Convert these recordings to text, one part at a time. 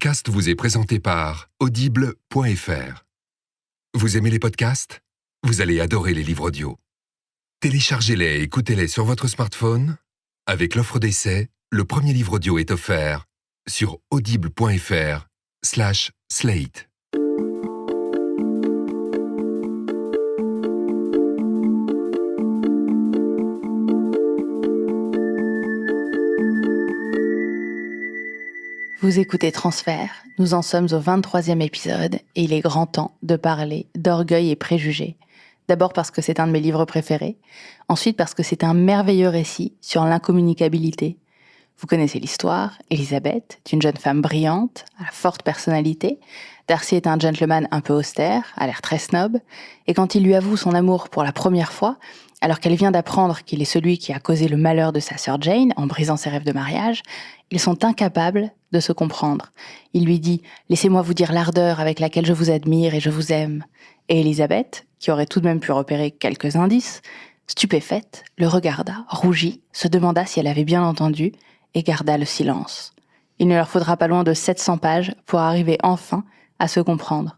podcast vous est présenté par Audible.fr. Vous aimez les podcasts ? Vous allez adorer les livres audio. Téléchargez-les et écoutez-les sur votre smartphone. Avec l'offre d'essai, le premier livre audio est offert sur audible.fr/slate. Vous écoutez Transfert, nous en sommes au 23e épisode et il est grand temps de parler d'Orgueil et Préjugés. D'abord parce que c'est un de mes livres préférés, ensuite parce que c'est un merveilleux récit sur l'incommunicabilité. Vous connaissez l'histoire, Elisabeth, est une jeune femme brillante, à la forte personnalité. Darcy est un gentleman un peu austère, à l'air très snob, et quand il lui avoue son amour pour la première fois, alors qu'elle vient d'apprendre qu'il est celui qui a causé le malheur de sa sœur Jane en brisant ses rêves de mariage, ils sont incapables de se comprendre. Il lui dit « Laissez-moi vous dire l'ardeur avec laquelle je vous admire et je vous aime ». Et Elisabeth, qui aurait tout de même pu repérer quelques indices, stupéfaite, le regarda, rougit, se demanda si elle avait bien entendu et garda le silence. Il ne leur faudra pas loin de 700 pages pour arriver enfin à se comprendre.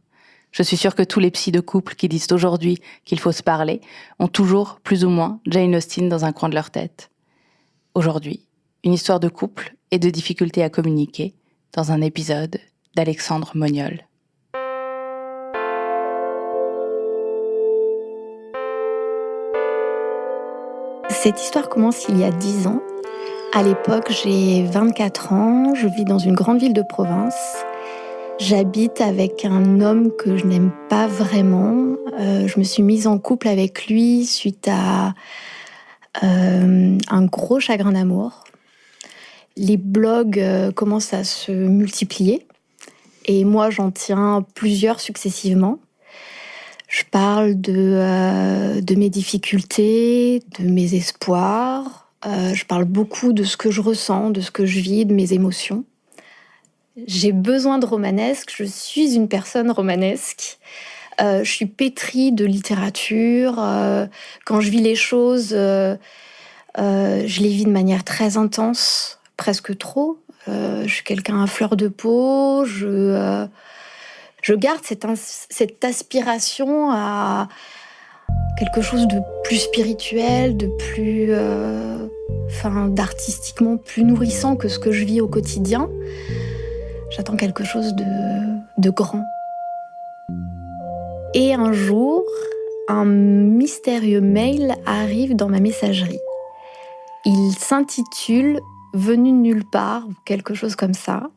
Je suis sûre que tous les psys de couple qui disent aujourd'hui qu'il faut se parler ont toujours, plus ou moins, Jane Austen dans un coin de leur tête. Aujourd'hui, une histoire de couple et de difficultés à communiquer dans un épisode d'Alexandre Moniol. Cette histoire commence il y a 10 ans. À l'époque, j'ai 24 ans, je vis dans une grande ville de province. J'habite avec un homme que je n'aime pas vraiment. Je me suis mise en couple avec lui suite à un gros chagrin d'amour. Les blogs commencent à se multiplier et moi j'en tiens plusieurs successivement. Je parle de mes difficultés, de mes espoirs. Je parle beaucoup de ce que je ressens, de ce que je vis, de mes émotions. J'ai besoin de romanesque, je suis une personne romanesque. Je suis pétrie de littérature. Quand je vis les choses, je les vis de manière très intense, presque trop. Je suis quelqu'un à fleur de peau. Je garde cette aspiration à quelque chose de plus spirituel, de plus, d'artistiquement plus nourrissant que ce que je vis au quotidien. J'attends quelque chose de grand. Et un jour, un mystérieux mail arrive dans ma messagerie. Il s'intitule « Venu de nulle part » ou quelque chose comme ça.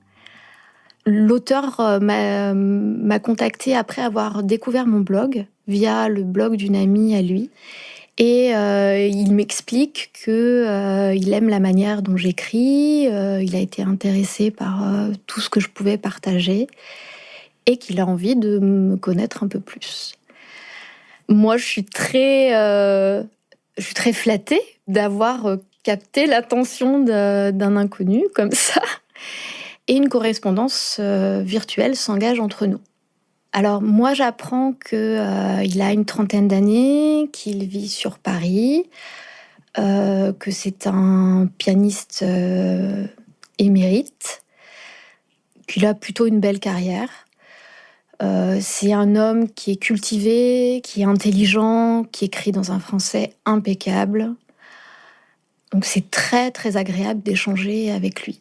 L'auteur m'a contactée après avoir découvert mon blog via le blog d'une amie à lui. Et il m'explique qu'il aime la manière dont j'écris, il a été intéressé par tout ce que je pouvais partager et qu'il a envie de me connaître un peu plus. Moi, je suis très flattée d'avoir capté l'attention d'un inconnu comme ça. Et une correspondance virtuelle s'engage entre nous. Alors moi, j'apprends qu'il a une 30aine d'années, qu'il vit sur Paris, que c'est un pianiste émérite, qu'il a plutôt une belle carrière. C'est un homme qui est cultivé, qui est intelligent, qui écrit dans un français impeccable. Donc c'est très très agréable d'échanger avec lui.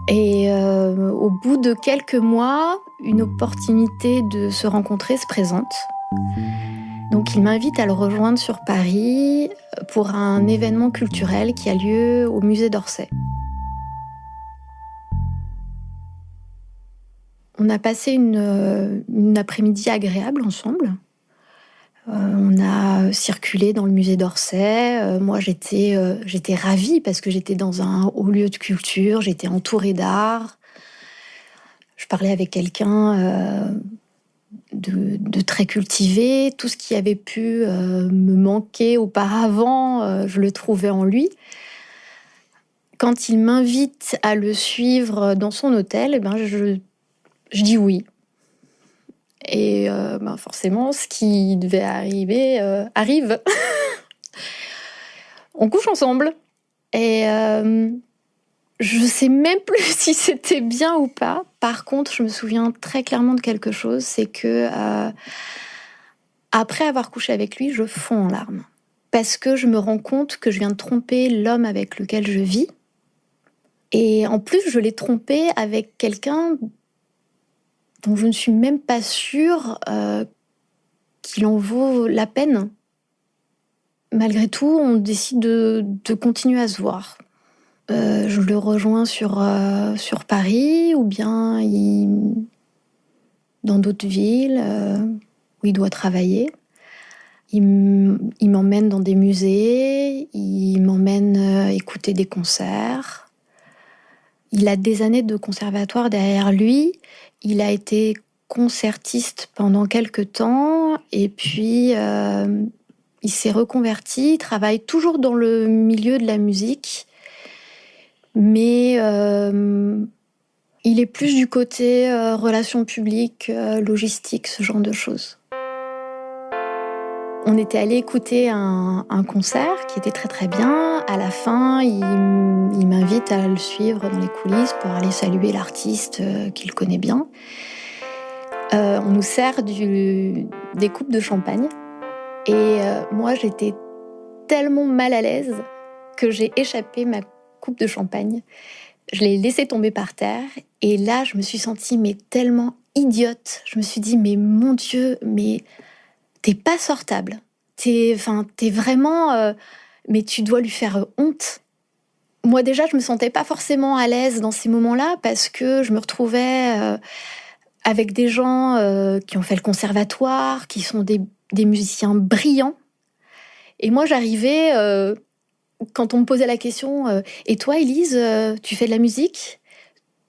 Et au bout de quelques mois, une opportunité de se rencontrer se présente. Donc il m'invite à le rejoindre sur Paris pour un événement culturel qui a lieu au musée d'Orsay. On a passé une après-midi agréable ensemble. On a circulé dans le musée d'Orsay. Moi, j'étais ravie parce que j'étais dans un haut lieu de culture, j'étais entourée d'art. Je parlais avec quelqu'un de très cultivé. Tout ce qui avait pu me manquer auparavant, je le trouvais en lui. Quand il m'invite à le suivre dans son hôtel, je dis oui. Et forcément, ce qui devait arriver arrive. On couche ensemble. Et je sais même plus si c'était bien ou pas, Par contre, je me souviens très clairement de quelque chose, c'est que après avoir couché avec lui, je fonds en larmes. Parce que je me rends compte que je viens de tromper l'homme avec lequel je vis. Et en plus, je l'ai trompé avec quelqu'un dont je ne suis même pas sûre qu'il en vaut la peine. Malgré tout, on décide de continuer à se voir. Je le rejoins sur Paris ou bien dans d'autres villes où il doit travailler. Il m'emmène dans des musées, il m'emmène écouter des concerts. Il a des années de conservatoire derrière lui. Il a été concertiste pendant quelques temps et puis il s'est reconverti. Il travaille toujours dans le milieu de la musique, mais il est plus du côté relations publiques, logistique, ce genre de choses. On était allé écouter un concert qui était très très bien. À la fin, il m'invite à le suivre dans les coulisses pour aller saluer l'artiste qu'il connaît bien. On nous sert des coupes de champagne. Et moi, j'étais tellement mal à l'aise que j'ai échappé ma coupe de champagne. Je l'ai laissée tomber par terre. Et là, je me suis sentie tellement idiote. Je me suis dit, mais mon Dieu, mais t'es pas sortable. T'es vraiment... mais tu dois lui faire honte. Moi, déjà, je me sentais pas forcément à l'aise dans ces moments-là parce que je me retrouvais avec des gens qui ont fait le conservatoire, qui sont des musiciens brillants. Et moi, j'arrivais, quand on me posait la question « Et toi, Élise, tu fais de la musique ?»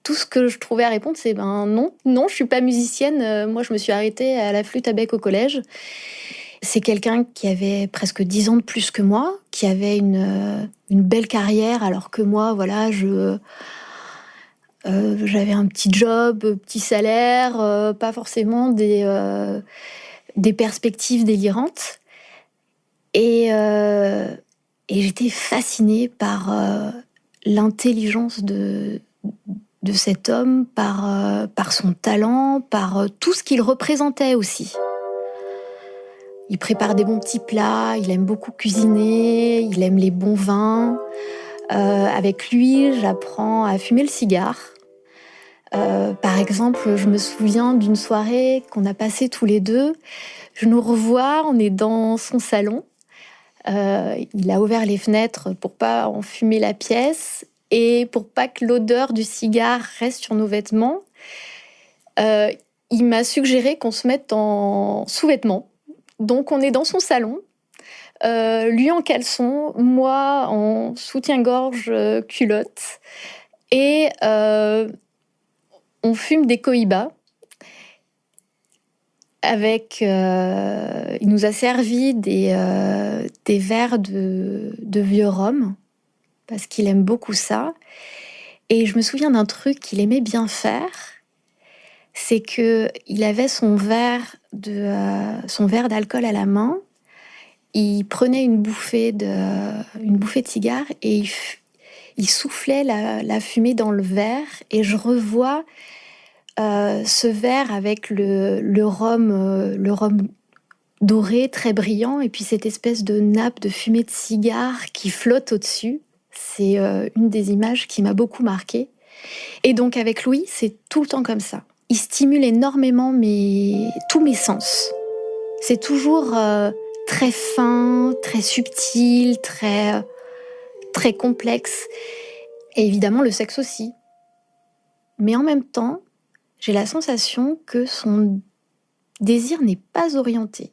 Tout ce que je trouvais à répondre, c'est « non, je suis pas musicienne. Moi, je me suis arrêtée à la flûte à bec au collège. » C'est quelqu'un qui avait presque 10 ans de plus que moi, qui avait une belle carrière, alors que moi, voilà, j'avais un petit job, petit salaire, pas forcément des perspectives délirantes. Et j'étais fascinée par l'intelligence de cet homme, par son talent, par tout ce qu'il représentait aussi. Il prépare des bons petits plats, il aime beaucoup cuisiner, il aime les bons vins. Avec lui, j'apprends à fumer le cigare. Par exemple, je me souviens d'une soirée qu'on a passée tous les deux. Je nous revois, on est dans son salon. Il a ouvert les fenêtres pour pas enfumer la pièce et pour pas que l'odeur du cigare reste sur nos vêtements. Il m'a suggéré qu'on se mette en sous-vêtements. Donc on est dans son salon, lui en caleçon, moi en soutien-gorge culotte, et on fume des cohibas. Il nous a servi des verres de vieux rhum, parce qu'il aime beaucoup ça. Et je me souviens d'un truc qu'il aimait bien faire, c'est qu'il avait son verre d'alcool à la main, il prenait une bouffée de cigare et il soufflait la fumée dans le verre, et je revois ce verre avec le rhum doré, très brillant, et puis cette espèce de nappe de fumée de cigare qui flotte au-dessus. C'est une des images qui m'a beaucoup marquée. Et donc avec Louis, c'est tout le temps comme ça. Il stimule énormément tous mes sens. C'est toujours très fin, très subtil, très complexe. Et évidemment, le sexe aussi. Mais en même temps, j'ai la sensation que son désir n'est pas orienté.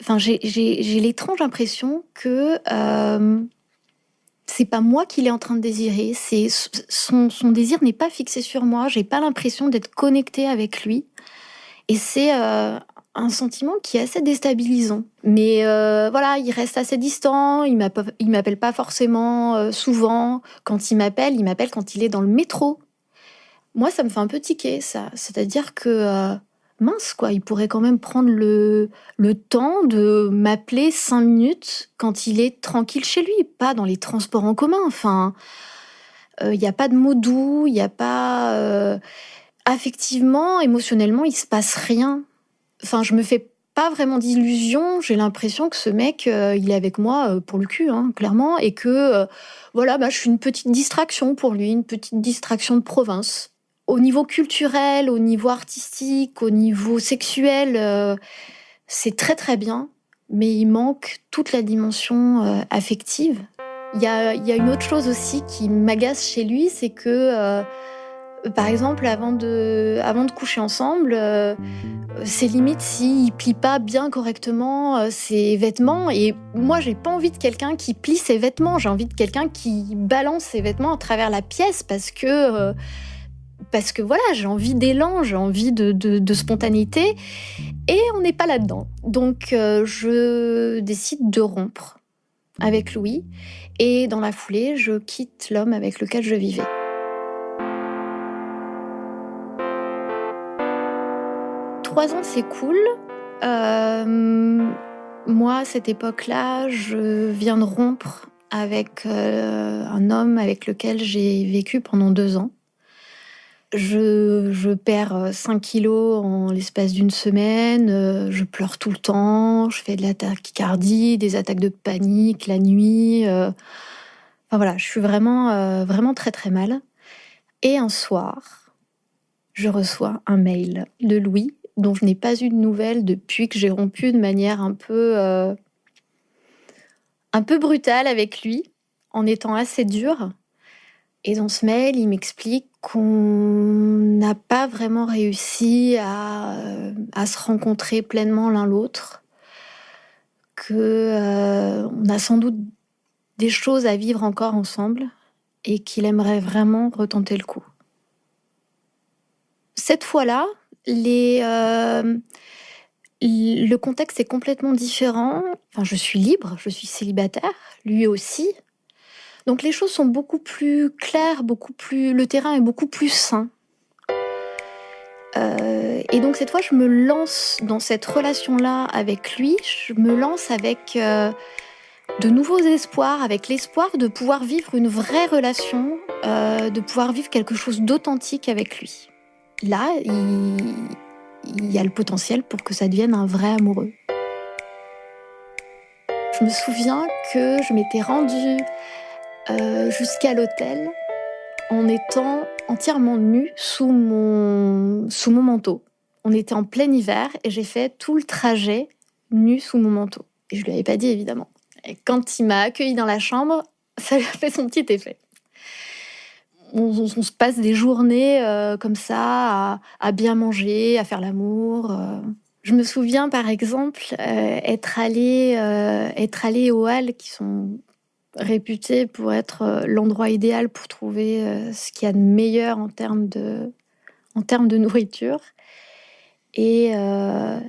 Enfin, j'ai l'étrange impression que c'est pas moi qu'il est en train de désirer. Son désir n'est pas fixé sur moi. J'ai pas l'impression d'être connectée avec lui. Et c'est un sentiment qui est assez déstabilisant. Mais voilà, il reste assez distant. Il m'appelle pas forcément souvent. Quand il m'appelle quand il est dans le métro. Moi, ça me fait un peu tiquer, ça. C'est-à-dire que, mince, quoi, il pourrait quand même prendre le temps de m'appeler 5 minutes quand il est tranquille chez lui, pas dans les transports en commun. Enfin, il n'y a pas de mots doux, il n'y a pas... Affectivement, émotionnellement, il se passe rien. Enfin, je me fais pas vraiment d'illusions. J'ai l'impression que ce mec, il est avec moi pour le cul, hein, clairement, et que je suis une petite distraction pour lui, une petite distraction de province. Au niveau culturel, au niveau artistique, au niveau sexuel, c'est très très bien, mais il manque toute la dimension affective. Il y a une autre chose aussi qui m'agace chez lui, c'est que, par exemple, avant de coucher ensemble, c'est limite s'il plie pas bien correctement ses vêtements. Et moi, j'ai pas envie de quelqu'un qui plie ses vêtements. J'ai envie de quelqu'un qui balance ses vêtements à travers la pièce parce que voilà, j'ai envie d'élan, j'ai envie de spontanéité. Et on n'est pas là-dedans. Donc, je décide de rompre avec Louis. Et dans la foulée, je quitte l'homme avec lequel je vivais. Trois ans, c'est cool. Moi, à cette époque-là, je viens de rompre avec un homme avec lequel j'ai vécu pendant 2 ans. Je perds 5 kilos en l'espace d'une semaine, je pleure tout le temps, je fais de la tachycardie, des attaques de panique la nuit. Enfin voilà, je suis vraiment très très mal. Et un soir, je reçois un mail de Louis dont je n'ai pas eu de nouvelles depuis que j'ai rompu de manière un peu brutale avec lui, en étant assez dure. Et dans ce mail, il m'explique qu'on n'a pas vraiment réussi à se rencontrer pleinement l'un l'autre, qu'on a sans doute des choses à vivre encore ensemble et qu'il aimerait vraiment retenter le coup. Cette fois-là, le contexte est complètement différent. Enfin, je suis libre, je suis célibataire, lui aussi. Donc les choses sont beaucoup plus claires, le terrain est beaucoup plus sain. Et donc cette fois, je me lance dans cette relation-là avec lui. Je me lance avec de nouveaux espoirs, avec l'espoir de pouvoir vivre une vraie relation, de pouvoir vivre quelque chose d'authentique avec lui. Là, il y a le potentiel pour que ça devienne un vrai amoureux. Je me souviens que je m'étais rendue jusqu'à l'hôtel en étant entièrement nue sous mon manteau. On était en plein hiver et j'ai fait tout le trajet nue sous mon manteau. Et je lui avais pas dit, évidemment. Et quand il m'a accueillie dans la chambre, ça lui a fait son petit effet. On se passe des journées comme ça, à bien manger, à faire l'amour. Je me souviens, par exemple, être allée aux Halles, qui sont réputées pour être l'endroit idéal pour trouver ce qu'il y a de meilleur en termes de nourriture. Et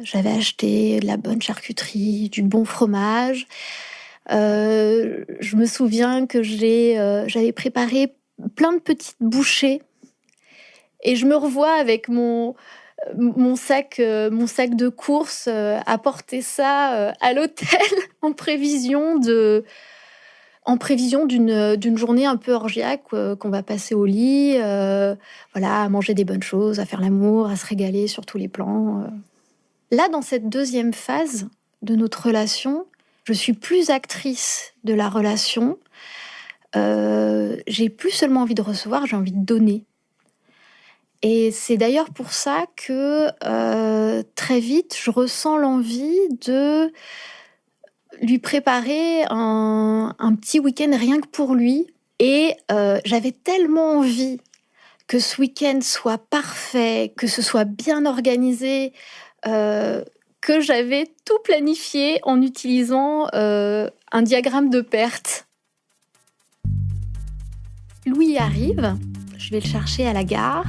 j'avais acheté de la bonne charcuterie, du bon fromage. Je me souviens que j'avais préparé plein de petites bouchées. Et je me revois avec mon sac de courses à porter ça à l'hôtel en prévision d'une journée un peu orgiaque qu'on va passer au lit, à manger des bonnes choses, à faire l'amour, à se régaler sur tous les plans. Là, dans cette deuxième phase de notre relation, je suis plus actrice de la relation. J'ai plus seulement envie de recevoir, j'ai envie de donner. Et c'est d'ailleurs pour ça que très vite, je ressens l'envie de lui préparer un petit week-end rien que pour lui. Et j'avais tellement envie que ce week-end soit parfait, que ce soit bien organisé, que j'avais tout planifié en utilisant un diagramme de perte. Louis arrive, je vais le chercher à la gare,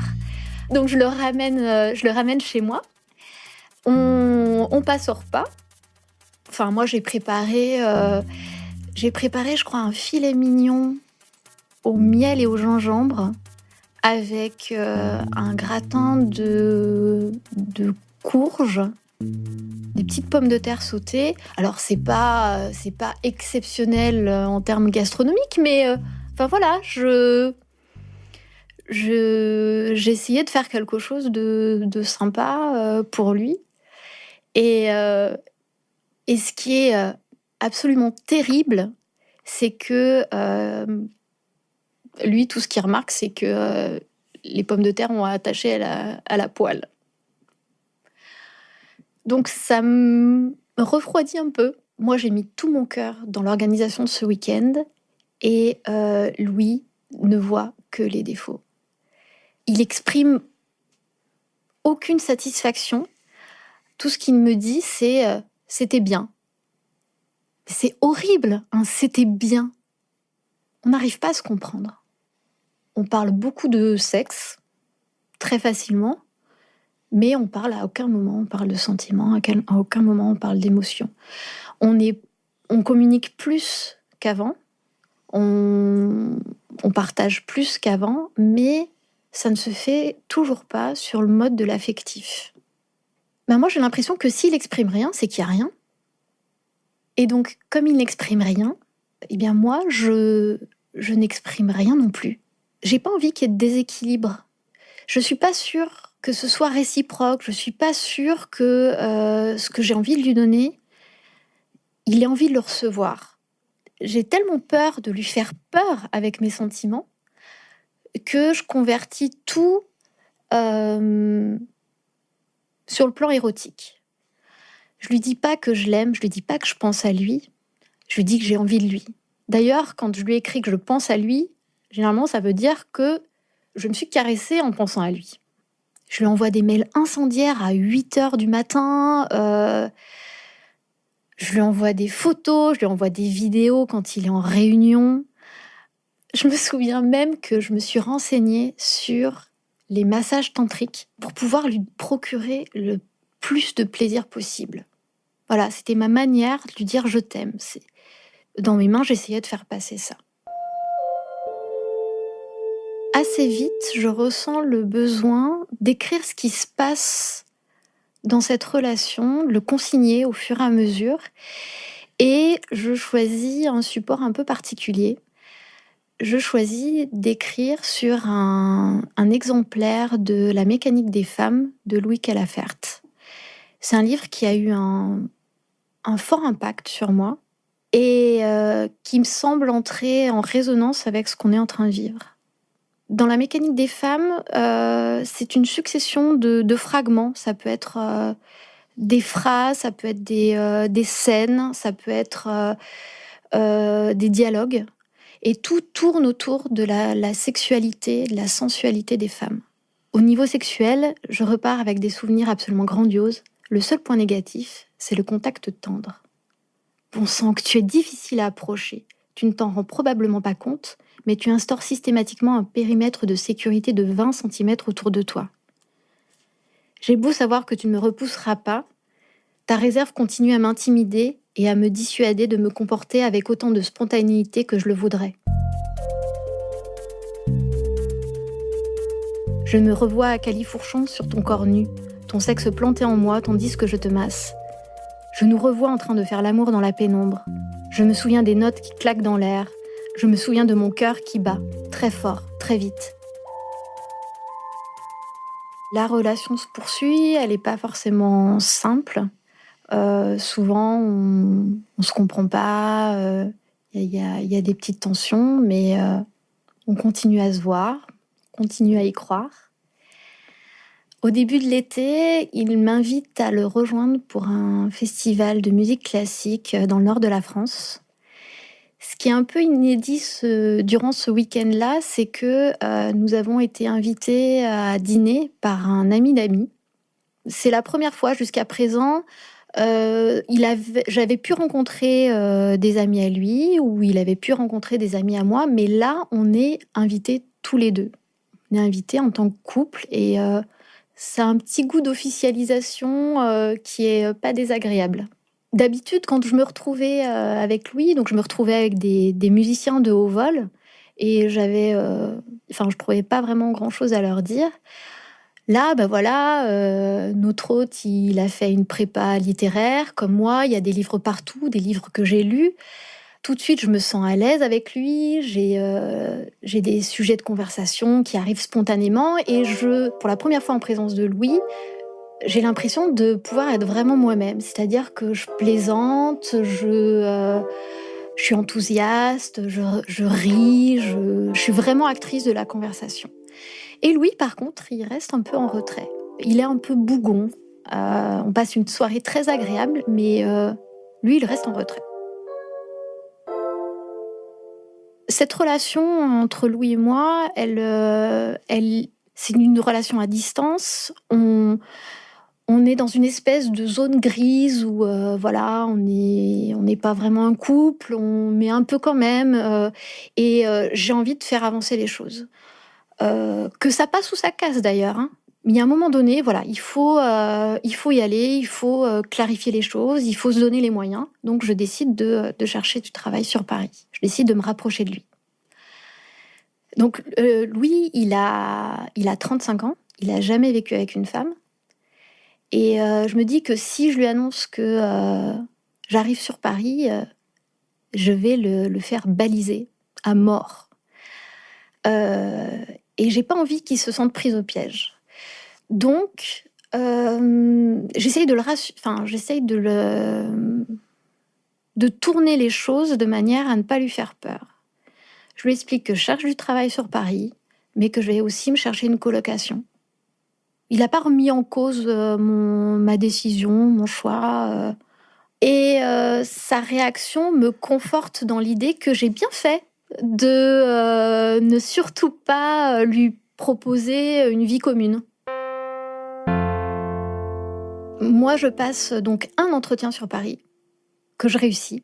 donc je le ramène chez moi. On passe au repas. Enfin, moi, j'ai préparé, je crois, un filet mignon au miel et au gingembre avec un gratin de courges, des petites pommes de terre sautées. Alors, c'est pas exceptionnel en termes gastronomiques, mais je J'ai essayé de faire quelque chose de sympa pour lui. Et ce qui est absolument terrible, c'est que lui, tout ce qu'il remarque, c'est que les pommes de terre ont attaché à la poêle. Donc ça me refroidit un peu. Moi, j'ai mis tout mon cœur dans l'organisation de ce week-end et Louis ne voit que les défauts. Il exprime aucune satisfaction. Tout ce qu'il me dit, c'est c'était bien. C'est horrible, hein, c'était bien. On n'arrive pas à se comprendre. On parle beaucoup de sexe, très facilement, mais on parle à aucun moment, on parle de sentiments, à aucun moment on parle d'émotions. On communique plus qu'avant, on partage plus qu'avant, mais ça ne se fait toujours pas sur le mode de l'affectif. Ben moi, j'ai l'impression que s'il n'exprime rien, c'est qu'il n'y a rien. Et donc, comme il n'exprime rien, eh bien moi, je n'exprime rien non plus. J'ai pas envie qu'il y ait de déséquilibre. Je suis pas sûre que ce soit réciproque. Je suis pas sûre que ce que j'ai envie de lui donner, il ait envie de le recevoir. J'ai tellement peur de lui faire peur avec mes sentiments que je convertis tout sur le plan érotique. Je lui dis pas que je l'aime, je lui dis pas que je pense à lui, je lui dis que j'ai envie de lui. D'ailleurs, quand je lui écris que je pense à lui, généralement ça veut dire que je me suis caressée en pensant à lui. Je lui envoie des mails incendiaires à 8h du matin, je lui envoie des photos, je lui envoie des vidéos quand il est en réunion. Je me souviens même que je me suis renseignée sur les massages tantriques pour pouvoir lui procurer le plus de plaisir possible. Voilà, c'était ma manière de lui dire je t'aime. Dans mes mains, j'essayais de faire passer ça. Assez vite, je ressens le besoin d'écrire ce qui se passe dans cette relation, de le consigner au fur et à mesure. Et je choisis un support un peu particulier. Je choisis d'écrire sur un exemplaire de La mécanique des femmes de Louis Calafert. C'est un livre qui a eu un fort impact sur moi et qui me semble entrer en résonance avec ce qu'on est en train de vivre. Dans La mécanique des femmes, c'est une succession de fragments. Ça peut être des phrases, ça peut être des scènes, ça peut être des dialogues. Et tout tourne autour de la sexualité, de la sensualité des femmes. Au niveau sexuel, je repars avec des souvenirs absolument grandioses. Le seul point négatif, c'est le contact tendre. Bon sang, que tu es difficile à approcher. Tu ne t'en rends probablement pas compte, mais tu instaures systématiquement un périmètre de sécurité de 20 cm autour de toi. J'ai beau savoir que tu ne me repousseras pas, ta réserve continue à m'intimider et à me dissuader de me comporter avec autant de spontanéité que je le voudrais. Je me revois à califourchon sur ton corps nu, ton sexe planté en moi tandis que je te masse. Je nous revois en train de faire l'amour dans la pénombre. Je me souviens des notes qui claquent dans l'air. Je me souviens de mon cœur qui bat, très fort, très vite. La relation se poursuit, elle n'est pas forcément simple. Souvent, on se comprend pas, il y a des petites tensions, mais on continue à se voir, on continue à y croire. Au début de l'été, il m'invite à le rejoindre pour un festival de musique classique dans le nord de la France. Ce qui est un peu inédit durant ce week-end-là, c'est que nous avons été invités à dîner par un ami d'amis. C'est la première fois jusqu'à présent. J'avais pu rencontrer des amis à lui, ou il avait pu rencontrer des amis à moi, mais là, on est invités tous les deux. On est invités en tant que couple, et ça a un petit goût d'officialisation qui est pas désagréable. D'habitude, quand je me retrouvais avec lui, donc je me retrouvais avec des musiciens de haut vol, et je trouvais pas vraiment grand-chose à leur dire. Là, notre hôte, il a fait une prépa littéraire, comme moi, il y a des livres partout, des livres que j'ai lus. Tout de suite, je me sens à l'aise avec lui. J'ai des sujets de conversation qui arrivent spontanément. Et pour la première fois en présence de Louis, j'ai l'impression de pouvoir être vraiment moi-même. C'est-à-dire que je plaisante, je suis enthousiaste, je ris, je suis vraiment actrice de la conversation. Et Louis, par contre, il reste un peu en retrait. Il est un peu bougon. On passe une soirée très agréable, mais lui, il reste en retrait. Cette relation entre Louis et moi, c'est une relation à distance. On est dans une espèce de zone grise où voilà, on n'est pas vraiment un couple, mais un peu quand même. J'ai envie de faire avancer les choses. Que ça passe ou ça casse d'ailleurs. Hein. Mais il y a un moment donné, voilà, il faut y aller, il faut clarifier les choses, il faut se donner les moyens. Donc je décide de chercher du travail sur Paris. Je décide de me rapprocher de lui. Donc Louis, il a 35 ans, il n'a jamais vécu avec une femme. Et je me dis que si je lui annonce que j'arrive sur Paris, je vais le faire baliser à mort. Et j'ai pas envie qu'il se sente pris au piège. Donc, j'essaye de tourner les choses de manière à ne pas lui faire peur. Je lui explique que je cherche du travail sur Paris, mais que je vais aussi me chercher une colocation. Il n'a pas remis en cause ma décision, mon choix. Sa réaction me conforte dans l'idée que j'ai bien fait de ne surtout pas lui proposer une vie commune. Moi, je passe donc un entretien sur Paris que je réussis.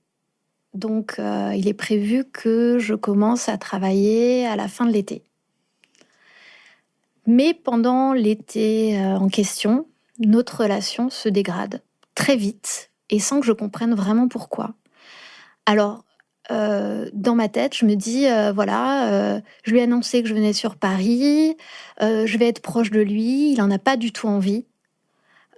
Donc, il est prévu que je commence à travailler à la fin de l'été. Mais pendant l'été en question, notre relation se dégrade très vite et sans que je comprenne vraiment pourquoi. Alors, dans ma tête, je me dis, je lui ai annoncé que je venais sur Paris, je vais être proche de lui, il n'en a pas du tout envie.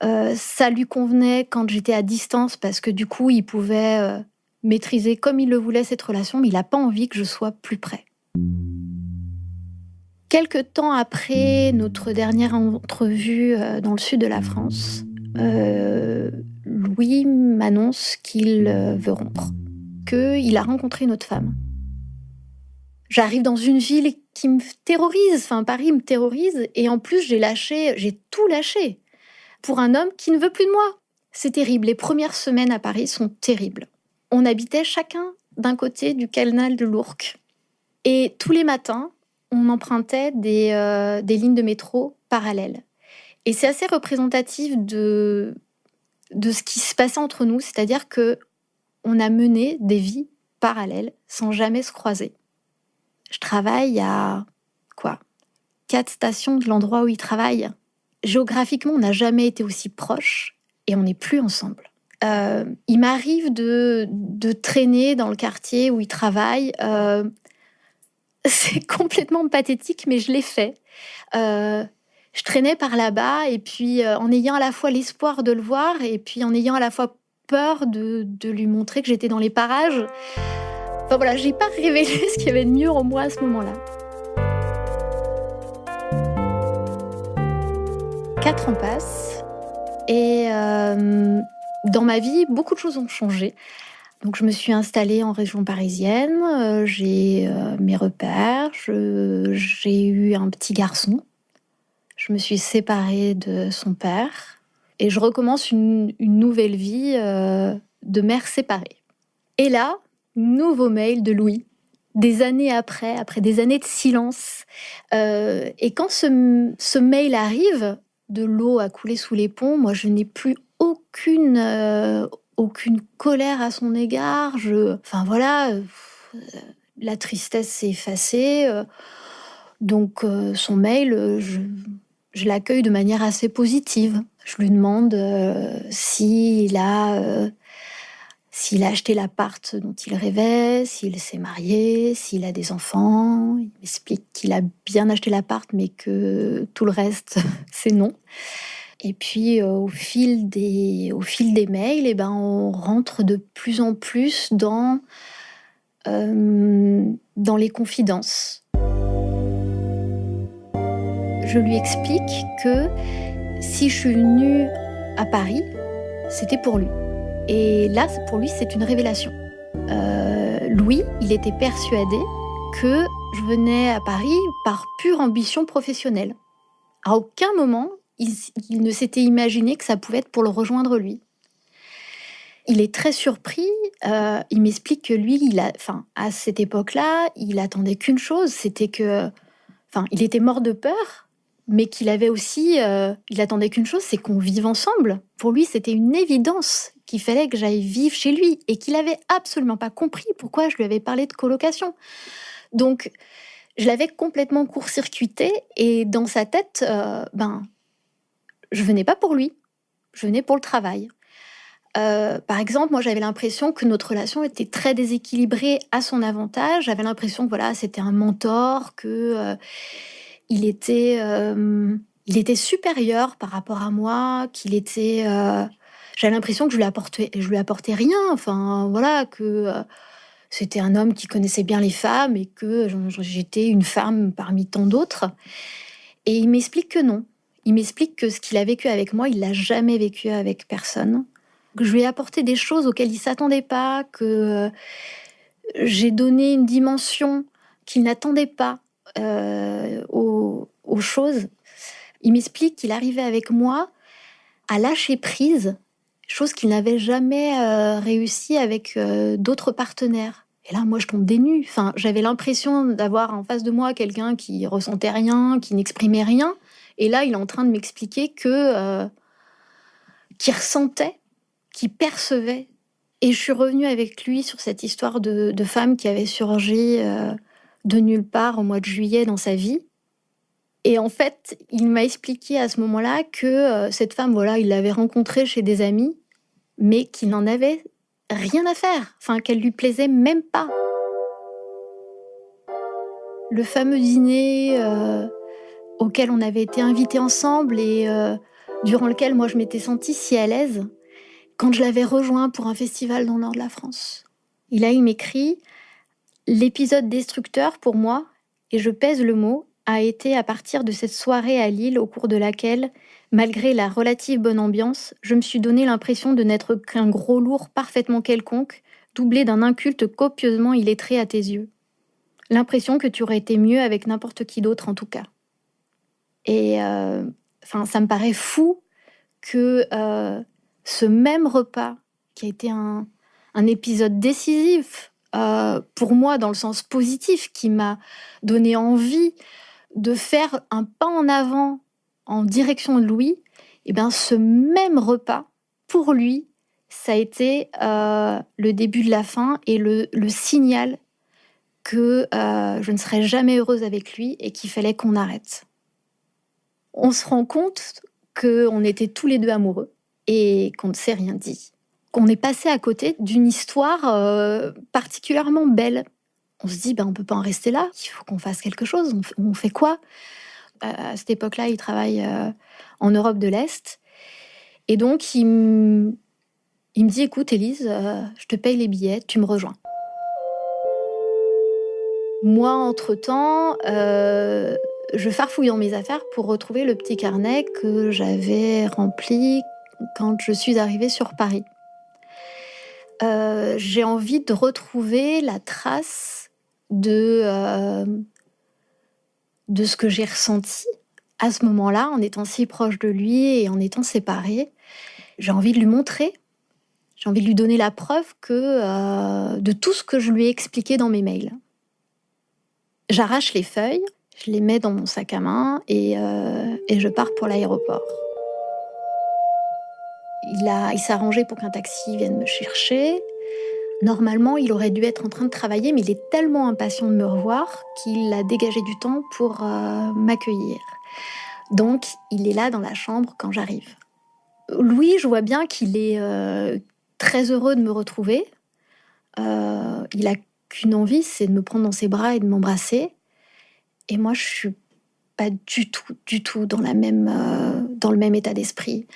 Ça lui convenait quand j'étais à distance parce que du coup, il pouvait maîtriser comme il le voulait cette relation, mais il n'a pas envie que je sois plus près. Quelque temps après notre dernière entrevue dans le sud de la France, Louis m'annonce qu'il veut rompre, qu'il a rencontré une autre femme. J'arrive dans une ville qui me terrorise, Paris me terrorise, et en plus j'ai tout lâché pour un homme qui ne veut plus de moi. C'est terrible, les premières semaines à Paris sont terribles. On habitait chacun d'un côté du canal de l'Ourcq. Et tous les matins, on empruntait des lignes de métro parallèles. Et c'est assez représentatif de ce qui se passait entre nous, c'est-à-dire qu'on a mené des vies parallèles sans jamais se croiser. Je travaille à 4 stations de l'endroit où il travaille. Géographiquement, on n'a jamais été aussi proches et on n'est plus ensemble. Il m'arrive de traîner dans le quartier où il travaille. C'est complètement pathétique, mais je l'ai fait. Je traînais par là-bas et puis en ayant à la fois l'espoir de le voir et puis en ayant à la fois peur de lui montrer que j'étais dans les parages. J'ai pas révélé ce qu'il y avait de mieux en moi à ce moment-là. 4 ans passent et dans ma vie, beaucoup de choses ont changé. Donc je me suis installée en région parisienne, j'ai mes repères, j'ai eu un petit garçon. Je me suis séparée de son père et je recommence une nouvelle vie de mère séparée. Et là, nouveau mail de Louis, des années après des années de silence. Et quand ce mail arrive, de l'eau a coulé sous les ponts, moi je n'ai plus aucune colère à son égard. La tristesse s'est effacée. Donc son mail, je l'accueille de manière assez positive. Je lui demande s'il a acheté l'appart dont il rêvait, s'il s'est marié, s'il a des enfants. Il m'explique qu'il a bien acheté l'appart, mais que tout le reste, c'est non. Et puis, au fil des mails, on rentre de plus en plus dans dans les confidences. Je lui explique que si je suis venue à Paris, c'était pour lui. Et là, pour lui, c'est une révélation. Louis, il était persuadé que je venais à Paris par pure ambition professionnelle. À aucun moment, il ne s'était imaginé que ça pouvait être pour le rejoindre lui. Il est très surpris. Il m'explique que lui, à cette époque-là, il attendait qu'une chose, c'était que, il était mort de peur, mais qu'il avait aussi, il attendait qu'une chose, c'est qu'on vive ensemble. Pour lui, c'était une évidence qu'il fallait que j'aille vivre chez lui et qu'il avait absolument pas compris pourquoi je lui avais parlé de colocation. Donc, je l'avais complètement court-circuité et dans sa tête, je venais pas pour lui, je venais pour le travail. Par exemple, moi, j'avais l'impression que notre relation était très déséquilibrée à son avantage. J'avais l'impression que voilà, c'était un mentor, que il était supérieur par rapport à moi, qu'il était. J'avais l'impression que je lui apportais rien. Enfin, voilà, que c'était un homme qui connaissait bien les femmes et que j'étais une femme parmi tant d'autres. Et il m'explique que non. Il m'explique que ce qu'il a vécu avec moi, il l'a jamais vécu avec personne. Que je lui ai apporté des choses auxquelles il s'attendait pas, que j'ai donné une dimension qu'il n'attendait pas aux choses. Il m'explique qu'il arrivait avec moi à lâcher prise, chose qu'il n'avait jamais réussi avec d'autres partenaires. Et là, moi, je tombe des nues. Enfin, j'avais l'impression d'avoir en face de moi quelqu'un qui ressentait rien, qui n'exprimait rien. Et là, il est en train de m'expliquer qu'il ressentait, qu'il percevait. Et je suis revenue avec lui sur cette histoire de femme qui avait surgi de nulle part au mois de juillet dans sa vie. Et en fait, il m'a expliqué à ce moment-là que cette femme, voilà, il l'avait rencontrée chez des amis, mais qu'il n'en avait rien à faire, qu'elle lui plaisait même pas. Le fameux dîner auquel on avait été invités ensemble et durant lequel moi je m'étais sentie si à l'aise, quand je l'avais rejoint pour un festival dans le nord de la France. Et là, il m'écrit « L'épisode destructeur pour moi, et je pèse le mot, a été à partir de cette soirée à Lille au cours de laquelle, malgré la relative bonne ambiance, je me suis donné l'impression de n'être qu'un gros lourd parfaitement quelconque, doublé d'un inculte copieusement illettré à tes yeux. L'impression que tu aurais été mieux avec n'importe qui d'autre en tout cas. » Et ça me paraît fou que ce même repas, qui a été un épisode décisif pour moi dans le sens positif, qui m'a donné envie de faire un pas en avant en direction de Louis, et bien ce même repas, pour lui, ça a été le début de la fin et le signal que je ne serais jamais heureuse avec lui et qu'il fallait qu'on arrête. On se rend compte qu'on était tous les deux amoureux et qu'on ne s'est rien dit. Qu'on est passé à côté d'une histoire particulièrement belle. On se dit, on ne peut pas en rester là, il faut qu'on fasse quelque chose. On fait quoi ? À cette époque-là, il travaille en Europe de l'Est. Et donc, il me dit, écoute, Élise, je te paye les billets, tu me rejoins. Moi, entre-temps, je farfouille dans mes affaires pour retrouver le petit carnet que j'avais rempli quand je suis arrivée sur Paris. J'ai envie de retrouver la trace de ce que j'ai ressenti à ce moment-là, en étant si proche de lui et en étant séparée. J'ai envie de lui montrer, j'ai envie de lui donner la preuve de tout ce que je lui ai expliqué dans mes mails. J'arrache les feuilles, je les mets dans mon sac à main et je pars pour l'aéroport. Il s'est arrangé pour qu'un taxi vienne me chercher. Normalement, il aurait dû être en train de travailler, mais il est tellement impatient de me revoir qu'il a dégagé du temps pour m'accueillir. Donc, il est là dans la chambre quand j'arrive. Louis, je vois bien qu'il est très heureux de me retrouver. Il a qu'une envie, c'est de me prendre dans ses bras et de m'embrasser. Et moi, je suis pas du tout dans le même état d'esprit.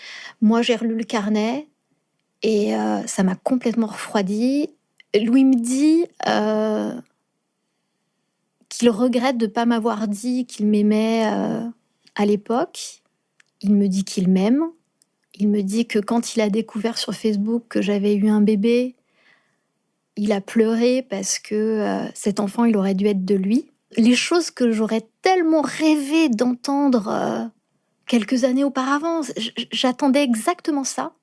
Moi, j'ai relu le carnet et ça m'a complètement refroidi. Louis me dit qu'il regrette de ne pas m'avoir dit qu'il m'aimait à l'époque. Il me dit qu'il m'aime. Il me dit que quand il a découvert sur Facebook que j'avais eu un bébé, il a pleuré parce que cet enfant, il aurait dû être de lui. Les choses que j'aurais tellement rêvé d'entendre quelques années auparavant, j'attendais exactement ça.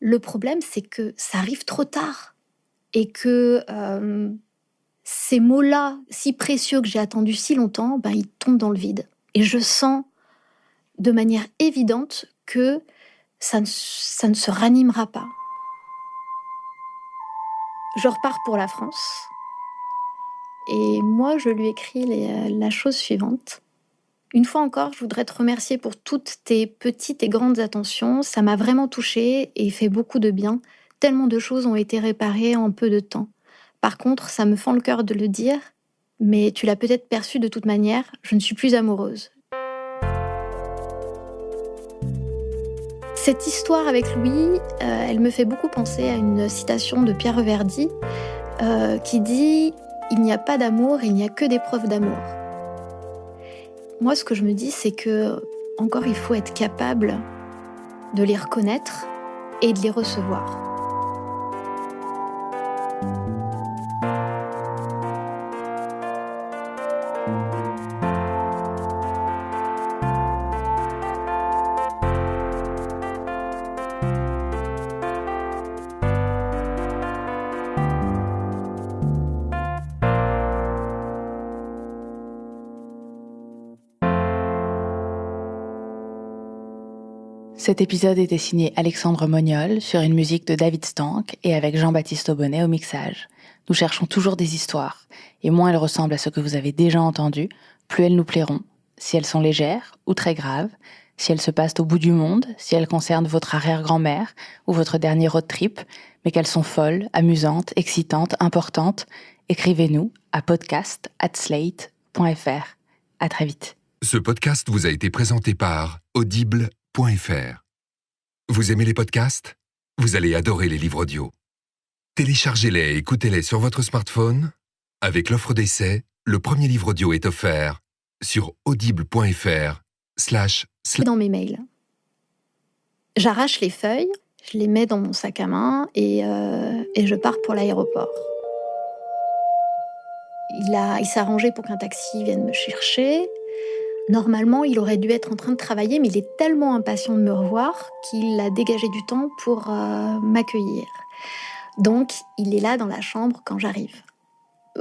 Le problème, c'est que ça arrive trop tard. Et que ces mots-là, si précieux que j'ai attendus si longtemps, ils tombent dans le vide. Et je sens de manière évidente que ça ne se ranimera pas. Je repars pour la France. Et moi, je lui écris la chose suivante. Une fois encore, je voudrais te remercier pour toutes tes petites et grandes attentions. Ça m'a vraiment touchée et fait beaucoup de bien. Tellement de choses ont été réparées en peu de temps. Par contre, ça me fend le cœur de le dire, mais tu l'as peut-être perçu de toute manière, je ne suis plus amoureuse. Cette histoire avec Louis, elle me fait beaucoup penser à une citation de Pierre Reverdy qui dit « Il n'y a pas d'amour, il n'y a que des preuves d'amour ». Moi, ce que je me dis, c'est que, encore, il faut être capable de les reconnaître et de les recevoir. Cet épisode était signé Alexandre Moniol sur une musique de David Stank et avec Jean-Baptiste Aubonnet au mixage. Nous cherchons toujours des histoires, et moins elles ressemblent à ce que vous avez déjà entendu, plus elles nous plairont. Si elles sont légères ou très graves, si elles se passent au bout du monde, si elles concernent votre arrière-grand-mère ou votre dernier road trip, mais qu'elles sont folles, amusantes, excitantes, importantes, écrivez-nous à podcast@slate.fr. À très vite. Ce podcast vous a été présenté par Audible.fr. Vous aimez les podcasts ? Vous allez adorer les livres audio. Téléchargez-les et écoutez-les sur votre smartphone. Avec l'offre d'essai, le premier livre audio est offert sur audible.fr/. Dans mes mails. J'arrache les feuilles, je les mets dans mon sac à main et je pars pour l'aéroport. Il s'est arrangé pour qu'un taxi vienne me chercher. Normalement, il aurait dû être en train de travailler, mais il est tellement impatient de me revoir qu'il a dégagé du temps pour m'accueillir. Donc, il est là dans la chambre quand j'arrive.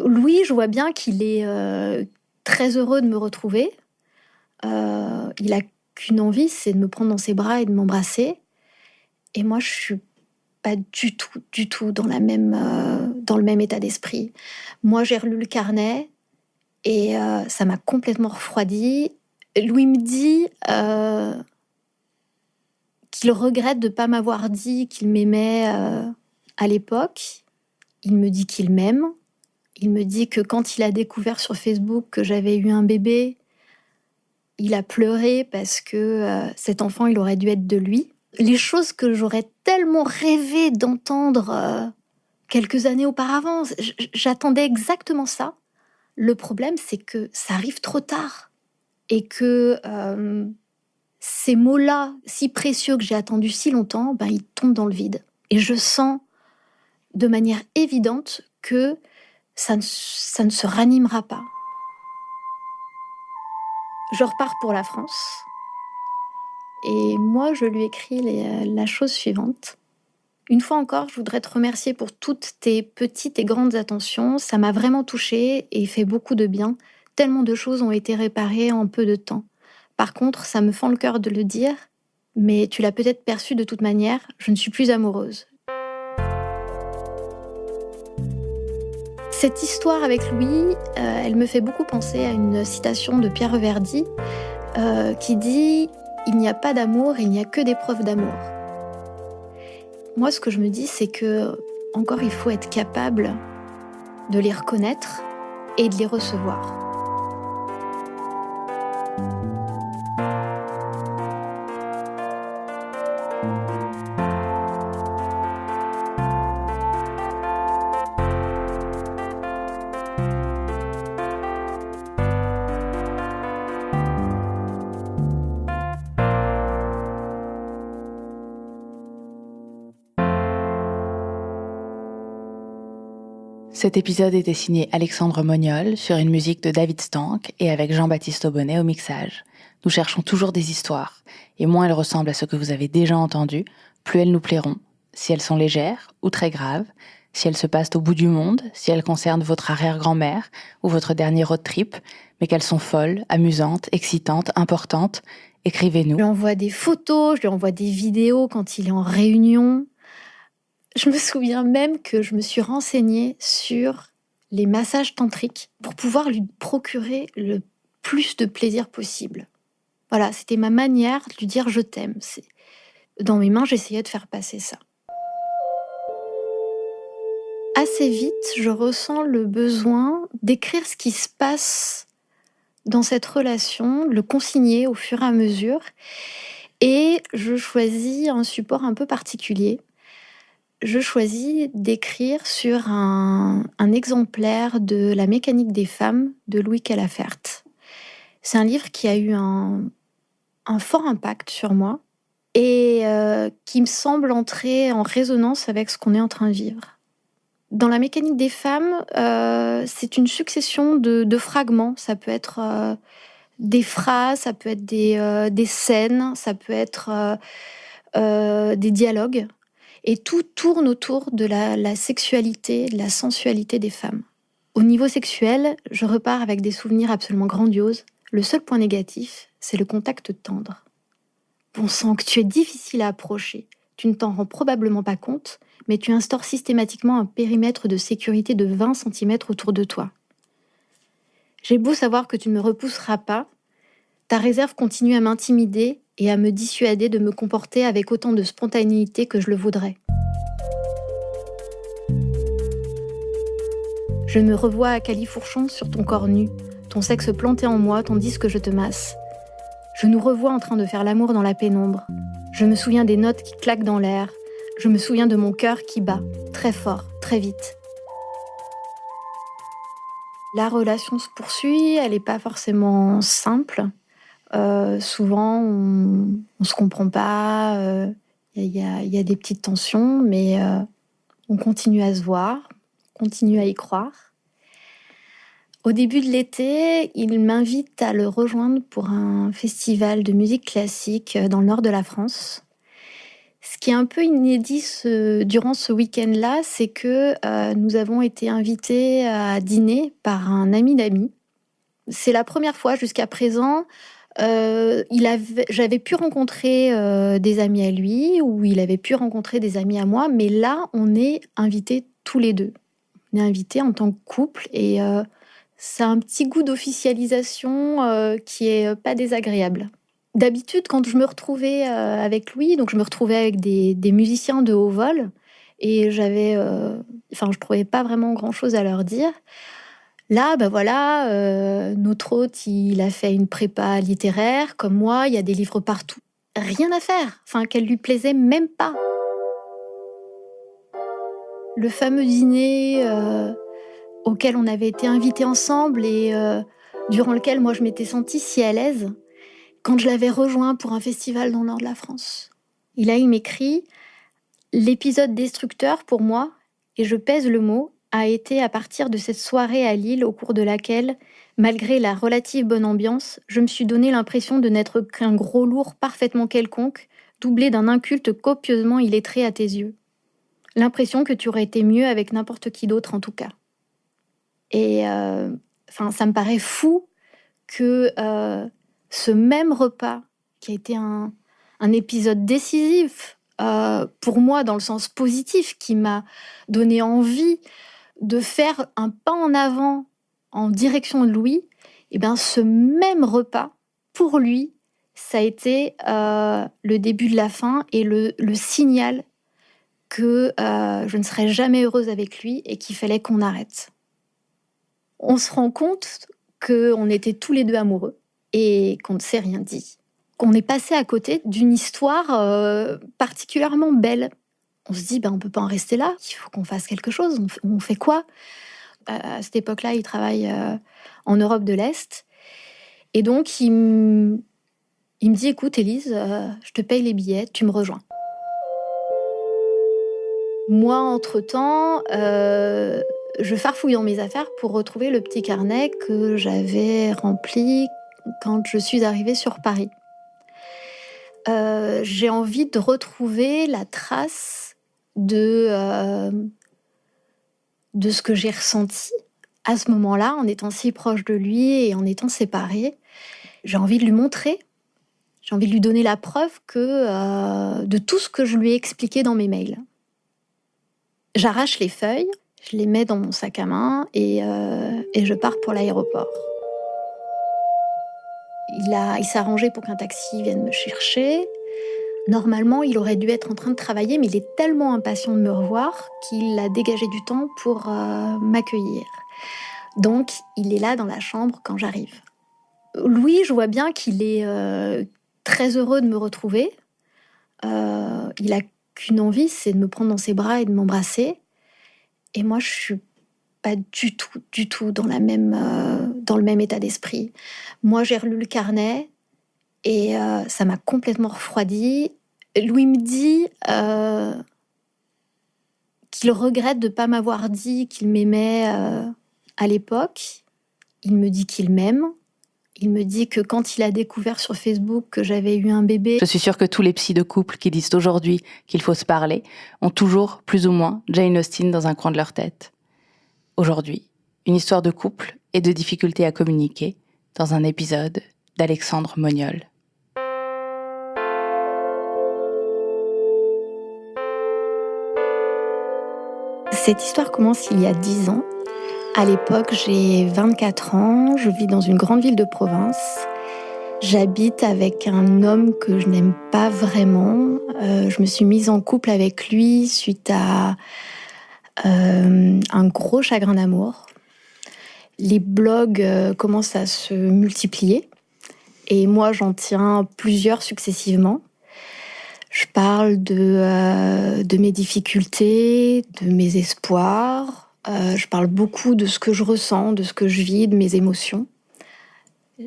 Louis, je vois bien qu'il est très heureux de me retrouver. Il a qu'une envie, c'est de me prendre dans ses bras et de m'embrasser. Et moi, je suis pas du tout dans le même état d'esprit. Moi, j'ai relu le carnet et ça m'a complètement refroidi. Louis me dit qu'il regrette de ne pas m'avoir dit qu'il m'aimait à l'époque. Il me dit qu'il m'aime. Il me dit que quand il a découvert sur Facebook que j'avais eu un bébé, il a pleuré parce que cet enfant, il aurait dû être de lui. Les choses que j'aurais tellement rêvé d'entendre quelques années auparavant, j'attendais exactement ça. Le problème, c'est que ça arrive trop tard. Et que ces mots-là, si précieux que j'ai attendus si longtemps, ils tombent dans le vide. Et je sens de manière évidente que ça ne se ranimera pas. Je repars pour la France. Et moi, je lui écris la chose suivante. Une fois encore, je voudrais te remercier pour toutes tes petites et grandes attentions. Ça m'a vraiment touchée et fait beaucoup de bien. Tellement de choses ont été réparées en peu de temps. Par contre, ça me fend le cœur de le dire, mais tu l'as peut-être perçu de toute manière, je ne suis plus amoureuse. Cette histoire avec Louis, elle me fait beaucoup penser à une citation de Pierre Reverdy qui dit « Il n'y a pas d'amour, il n'y a que des preuves d'amour ». Moi, ce que je me dis, c'est que, encore, il faut être capable de les reconnaître et de les recevoir. Cet épisode était signé Alexandre Mognol sur une musique de David Stank et avec Jean-Baptiste Aubonnet au mixage. Nous cherchons toujours des histoires, et moins elles ressemblent à ce que vous avez déjà entendu, plus elles nous plairont. Si elles sont légères ou très graves, si elles se passent au bout du monde, si elles concernent votre arrière-grand-mère ou votre dernier road trip, mais qu'elles sont folles, amusantes, excitantes, importantes, écrivez-nous. Je lui envoie des photos, je lui envoie des vidéos quand il est en réunion. Je me souviens même que je me suis renseignée sur les massages tantriques pour pouvoir lui procurer le plus de plaisir possible. Voilà, c'était ma manière de lui dire je t'aime. Dans mes mains, j'essayais de faire passer ça. Assez vite, je ressens le besoin d'écrire ce qui se passe dans cette relation, de le consigner au fur et à mesure. Et je choisis un support un peu particulier. Je choisis d'écrire sur un exemplaire de La mécanique des femmes de Louis Calafert. C'est un livre qui a eu un fort impact sur moi et qui me semble entrer en résonance avec ce qu'on est en train de vivre. Dans La mécanique des femmes, c'est une succession de fragments. Ça peut être des phrases, ça peut être des scènes, ça peut être des dialogues. Et tout tourne autour de la sexualité, de la sensualité des femmes. Au niveau sexuel, je repars avec des souvenirs absolument grandioses. Le seul point négatif, c'est le contact tendre. Bon sang, que tu es difficile à approcher. Tu ne t'en rends probablement pas compte, mais tu instaures systématiquement un périmètre de sécurité de 20 cm autour de toi. J'ai beau savoir que tu ne me repousseras pas, ta réserve continue à m'intimider et à me dissuader de me comporter avec autant de spontanéité que je le voudrais. Je me revois à califourchon sur ton corps nu, ton sexe planté en moi tandis que je te masse. Je nous revois en train de faire l'amour dans la pénombre. Je me souviens des notes qui claquent dans l'air. Je me souviens de mon cœur qui bat, très fort, très vite. La relation se poursuit, elle n'est pas forcément simple. Souvent, on se comprend pas, il y a des petites tensions, mais on continue à se voir, on continue à y croire. Au début de l'été, il m'invite à le rejoindre pour un festival de musique classique dans le nord de la France. Ce qui est un peu inédit durant ce week-end-là, c'est que nous avons été invités à dîner par un ami d'amis. C'est la première fois jusqu'à présent. J'avais pu rencontrer des amis à lui, ou il avait pu rencontrer des amis à moi, mais là, on est invités tous les deux. On est invités en tant que couple, et ça a un petit goût d'officialisation qui est pas désagréable. D'habitude, quand je me retrouvais avec lui, donc je me retrouvais avec des musiciens de haut vol, et je trouvais pas vraiment grand-chose à leur dire. Là, notre hôte, il a fait une prépa littéraire, comme moi, il y a des livres partout. Rien à faire, qu'elle lui plaisait même pas. Le fameux dîner auquel on avait été invités ensemble et durant lequel moi je m'étais sentie si à l'aise, quand je l'avais rejoint pour un festival dans le nord de la France. Et là, il m'écrit « L'épisode destructeur pour moi, et je pèse le mot, a été à partir de cette soirée à Lille au cours de laquelle, malgré la relative bonne ambiance, je me suis donné l'impression de n'être qu'un gros lourd parfaitement quelconque, doublé d'un inculte copieusement illettré à tes yeux. L'impression que tu aurais été mieux avec n'importe qui d'autre en tout cas. » Et ça me paraît fou que ce même repas, qui a été un épisode décisif pour moi dans le sens positif, qui m'a donné envie de faire un pas en avant en direction de Louis, et bien ce même repas, pour lui, ça a été le début de la fin et le signal que je ne serais jamais heureuse avec lui et qu'il fallait qu'on arrête. On se rend compte qu'on était tous les deux amoureux et qu'on ne s'est rien dit. Qu'on est passé à côté d'une histoire particulièrement belle. On se dit, on ne peut pas en rester là, il faut qu'on fasse quelque chose. On fait quoi ? À cette époque-là, il travaille en Europe de l'Est. Et donc, il me dit, écoute, Élise, je te paye les billets, tu me rejoins. Moi, entre-temps, Je farfouille dans mes affaires pour retrouver le petit carnet que j'avais rempli quand je suis arrivée sur Paris. J'ai envie de retrouver la trace de ce que j'ai ressenti à ce moment-là, en étant si proche de lui et en étant séparée. J'ai envie de lui montrer, j'ai envie de lui donner la preuve de tout ce que je lui ai expliqué dans mes mails. J'arrache les feuilles, je les mets dans mon sac à main et je pars pour l'aéroport. Il s'est arrangé pour qu'un taxi vienne me chercher. Normalement, il aurait dû être en train de travailler, mais il est tellement impatient de me revoir qu'il a dégagé du temps pour m'accueillir. Donc, il est là dans la chambre quand j'arrive. Louis, je vois bien qu'il est très heureux de me retrouver. Il a qu'une envie, c'est de me prendre dans ses bras et de m'embrasser. Et moi, je suis pas du tout dans le même état d'esprit. Moi, j'ai relu le carnet et ça m'a complètement refroidi. Louis me dit qu'il regrette de ne pas m'avoir dit qu'il m'aimait à l'époque. Il me dit qu'il m'aime. Il me dit que quand il a découvert sur Facebook que j'avais eu un bébé... Je suis sûre que tous les psys de couple qui disent aujourd'hui qu'il faut se parler ont toujours, plus ou moins, Jane Austen dans un coin de leur tête. Aujourd'hui, une histoire de couple et de difficultés à communiquer dans un épisode d'Alexandre Moniol. Cette histoire commence il y a 10 ans. À l'époque, j'ai 24 ans, je vis dans une grande ville de province. J'habite avec un homme que je n'aime pas vraiment. Je me suis mise en couple avec lui suite à un gros chagrin d'amour. Les blogs commencent à se multiplier et moi, j'en tiens plusieurs successivement. Je parle de mes difficultés, de mes espoirs. Je parle beaucoup de ce que je ressens, de ce que je vis, de mes émotions.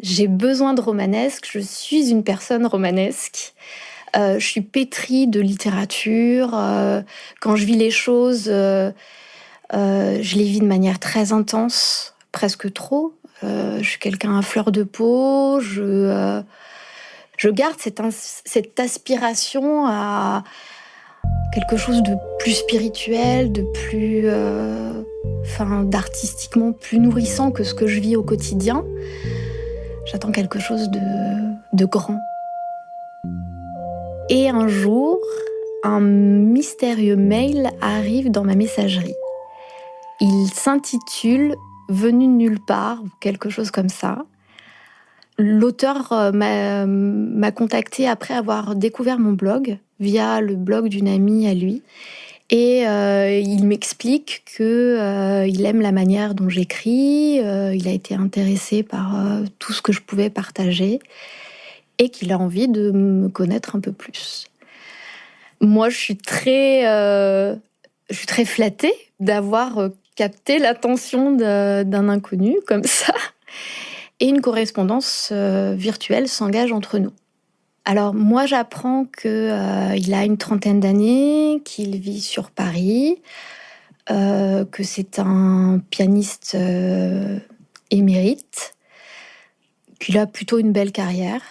J'ai besoin de romanesque, je suis une personne romanesque. Je suis pétrie de littérature. Quand je vis les choses, je les vis de manière très intense, presque trop. Je suis quelqu'un à fleur de peau. Je garde cette aspiration à quelque chose de plus spirituel, de plus, d'artistiquement plus nourrissant que ce que je vis au quotidien. J'attends quelque chose de grand. Et un jour, un mystérieux mail arrive dans ma messagerie. Il s'intitule « Venu de nulle part » ou quelque chose comme ça. L'auteur m'a contactée après avoir découvert mon blog, via le blog d'une amie à lui. Et il m'explique qu'il aime la manière dont j'écris, il a été intéressé par tout ce que je pouvais partager et qu'il a envie de me connaître un peu plus. Moi, je suis très flattée d'avoir capté l'attention d'un inconnu comme ça. Et une correspondance virtuelle s'engage entre nous. Alors moi, j'apprends qu'il a une 30aine d'années, qu'il vit sur Paris, que c'est un pianiste émérite, qu'il a plutôt une belle carrière.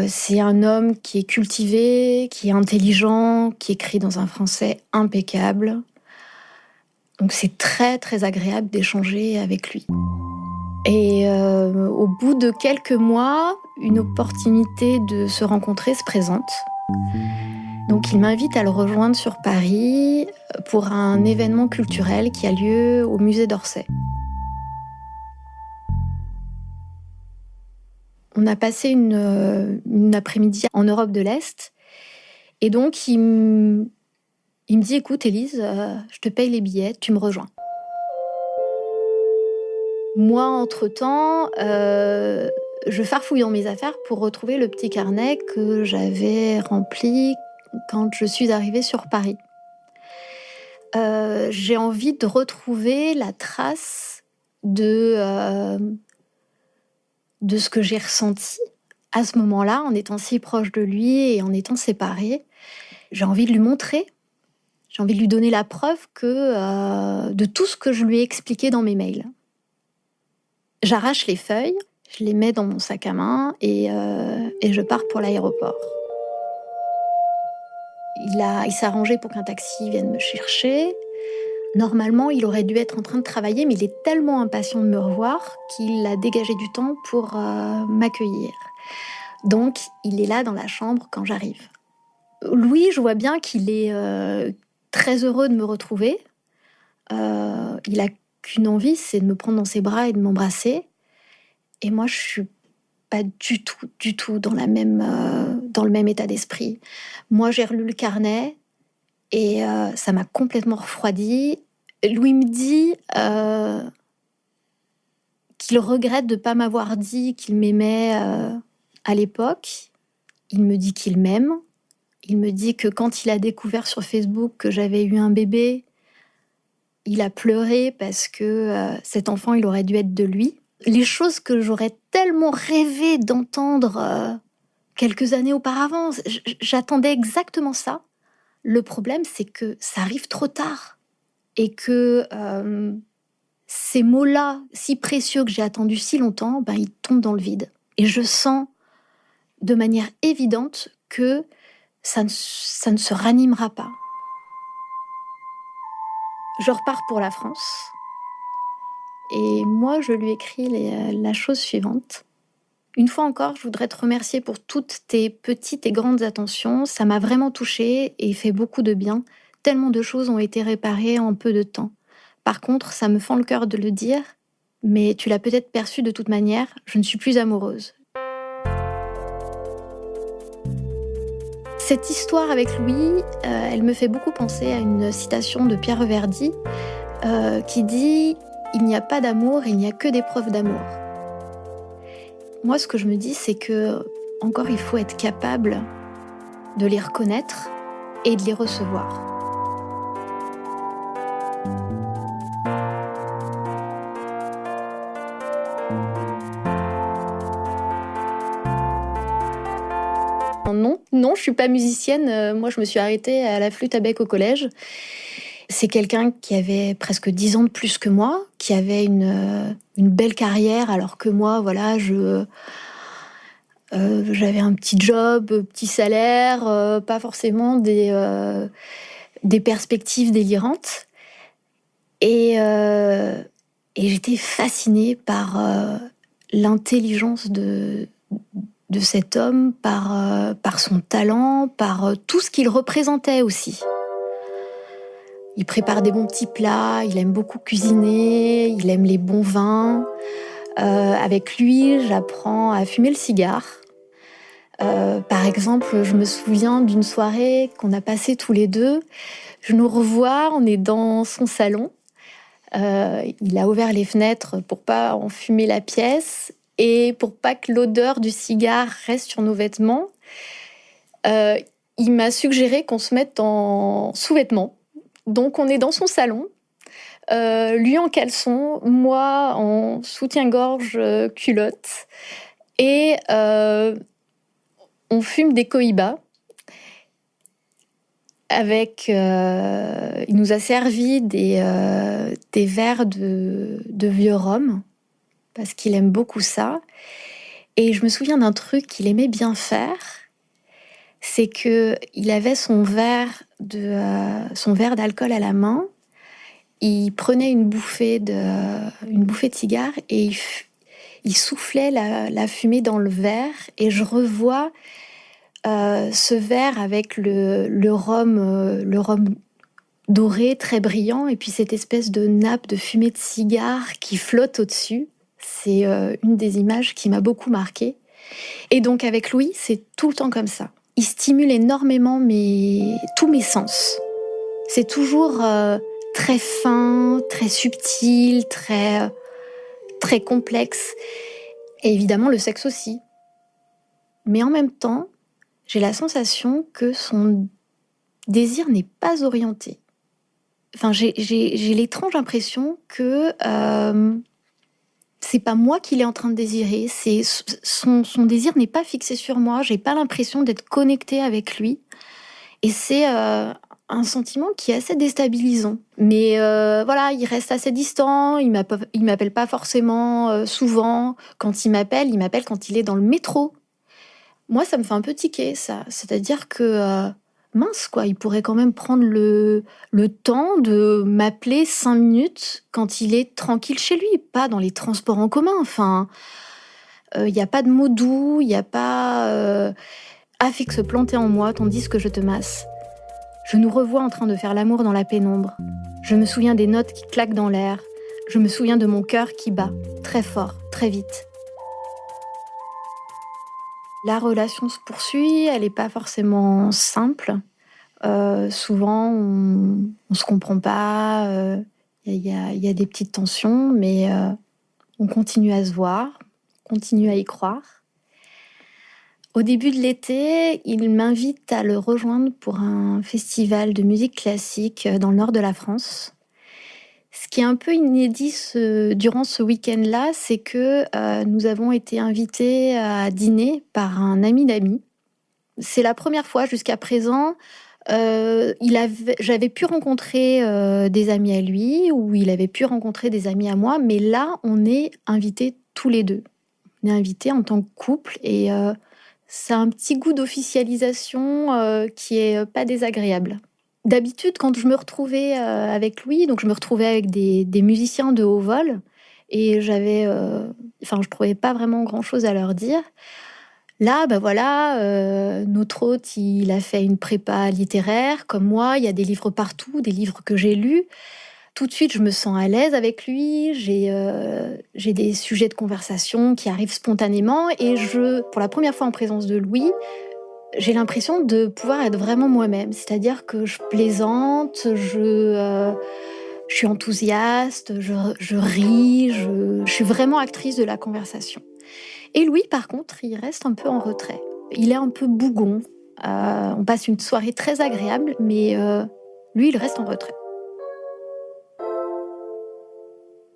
C'est un homme qui est cultivé, qui est intelligent, qui écrit dans un français impeccable. Donc c'est très très agréable d'échanger avec lui. Et au bout de quelques mois, une opportunité de se rencontrer se présente. Donc il m'invite à le rejoindre sur Paris pour un événement culturel qui a lieu au musée d'Orsay. On a passé une après-midi en Europe de l'Est. Et donc il me dit « Écoute Élise, je te paye les billets, tu me rejoins ». Moi, entre-temps, je farfouille dans mes affaires pour retrouver le petit carnet que j'avais rempli quand je suis arrivée sur Paris. J'ai envie de retrouver la trace de ce que j'ai ressenti à ce moment-là, en étant si proche de lui et en étant séparée. J'ai envie de lui montrer, J'ai envie de lui donner la preuve de tout ce que je lui ai expliqué dans mes mails. J'arrache les feuilles, je les mets dans mon sac à main et je pars pour l'aéroport. Il s'est arrangé pour qu'un taxi vienne me chercher. Normalement, il aurait dû être en train de travailler, mais il est tellement impatient de me revoir qu'il a dégagé du temps pour m'accueillir. Donc, il est là dans la chambre quand j'arrive. Louis, je vois bien qu'il est très heureux de me retrouver. Il a qu'une envie, c'est de me prendre dans ses bras et de m'embrasser. Et moi, je suis pas du tout dans le même état d'esprit. Moi, j'ai relu le carnet et ça m'a complètement refroidi. Louis me dit qu'il regrette de ne pas m'avoir dit qu'il m'aimait à l'époque. Il me dit qu'il m'aime. Il me dit que quand il a découvert sur Facebook que j'avais eu un bébé, il a pleuré parce que cet enfant, il aurait dû être de lui. Les choses que j'aurais tellement rêvé d'entendre quelques années auparavant, j'attendais exactement ça. Le problème, c'est que ça arrive trop tard et que ces mots-là, si précieux que j'ai attendus si longtemps, ils tombent dans le vide. Et je sens de manière évidente que ça ne se ranimera pas. Je repars pour la France. Et moi, je lui écris la chose suivante. Une fois encore, je voudrais te remercier pour toutes tes petites et grandes attentions. Ça m'a vraiment touchée et fait beaucoup de bien. Tellement de choses ont été réparées en peu de temps. Par contre, ça me fend le cœur de le dire, mais tu l'as peut-être perçu de toute manière, je ne suis plus amoureuse. Cette histoire avec Louis, elle me fait beaucoup penser à une citation de Pierre Reverdy qui dit « Il n'y a pas d'amour, il n'y a que des preuves d'amour ». Moi, ce que je me dis, c'est que, encore, il faut être capable de les reconnaître et de les recevoir. Non, je suis pas musicienne. Moi, je me suis arrêtée à la flûte à bec au collège. C'est quelqu'un qui avait presque 10 ans de plus que moi, qui avait une belle carrière, alors que moi, voilà, j'avais un petit job, petit salaire, pas forcément des perspectives délirantes. Et j'étais fascinée par l'intelligence de cet homme, par son talent, par tout ce qu'il représentait aussi. Il prépare des bons petits plats, il aime beaucoup cuisiner, il aime les bons vins. Avec lui, j'apprends à fumer le cigare. Par exemple, je me souviens d'une soirée qu'on a passée tous les deux. Je nous revois, on est dans son salon. Il a ouvert les fenêtres pour pas enfumer la pièce et pour pas que l'odeur du cigare reste sur nos vêtements. Il m'a suggéré qu'on se mette en sous-vêtements. Donc on est dans son salon, lui en caleçon, moi en soutien-gorge culotte, et on fume des cohibas. Il nous a servi des verres de vieux rhum, parce qu'il aime beaucoup ça. Et je me souviens d'un truc qu'il aimait bien faire, c'est qu'il avait son verre d'alcool à la main, il prenait une bouffée de cigare et il soufflait la fumée dans le verre, et je revois ce verre avec le rhum doré, très brillant, et puis cette espèce de nappe de fumée de cigare qui flotte au-dessus. C'est une des images qui m'a beaucoup marquée. Et donc avec Louis, c'est tout le temps comme ça. Il stimule énormément tous mes sens. C'est toujours très fin, très subtil, très complexe. Et évidemment, le sexe aussi. Mais en même temps, j'ai la sensation que son désir n'est pas orienté. Enfin, j'ai l'étrange impression que c'est pas moi qu'il est en train de désirer. Son désir n'est pas fixé sur moi. J'ai pas l'impression d'être connectée avec lui. Et c'est un un sentiment qui est assez déstabilisant. Mais voilà, il reste assez distant, il m'appelle pas forcément souvent. Quand il m'appelle quand il est dans le métro. Moi, ça me fait un peu tiquer, ça. C'est-à-dire que, mince, quoi, il pourrait quand même prendre le temps de m'appeler 5 minutes quand il est tranquille chez lui, pas dans les transports en commun. Enfin, il n'y a pas de mots doux, il n'y a pas affix se planter en moi tandis que je te masse. Je nous revois en train de faire l'amour dans la pénombre. Je me souviens des notes qui claquent dans l'air. Je me souviens de mon cœur qui bat, très fort, très vite. La relation se poursuit, elle n'est pas forcément simple. Souvent, on ne se comprend pas, il y a des petites tensions, mais on continue à se voir, on continue à y croire. Au début de l'été, il m'invite à le rejoindre pour un festival de musique classique dans le nord de la France. Ce qui est un peu inédit durant ce week-end-là, c'est que nous avons été invités à dîner par un ami d'amis. C'est la première fois jusqu'à présent. J'avais pu rencontrer des amis à lui, ou il avait pu rencontrer des amis à moi, mais là, on est invités tous les deux. On est invités en tant que couple, et c'est un petit goût d'officialisation qui est pas désagréable. D'habitude, quand je me retrouvais avec lui, donc je me retrouvais avec des musiciens de haut vol, et je trouvais pas vraiment grand-chose à leur dire. Là, voilà, notre hôte, il a fait une prépa littéraire, comme moi, il y a des livres partout, des livres que j'ai lus. Tout de suite, je me sens à l'aise avec lui, j'ai des sujets de conversation qui arrivent spontanément, et pour la première fois en présence de Louis, j'ai l'impression de pouvoir être vraiment moi-même. C'est-à-dire que je plaisante, je suis enthousiaste, je ris, je suis vraiment actrice de la conversation. Et Louis, par contre, il reste un peu en retrait. Il est un peu bougon. On passe une soirée très agréable, mais lui, il reste en retrait.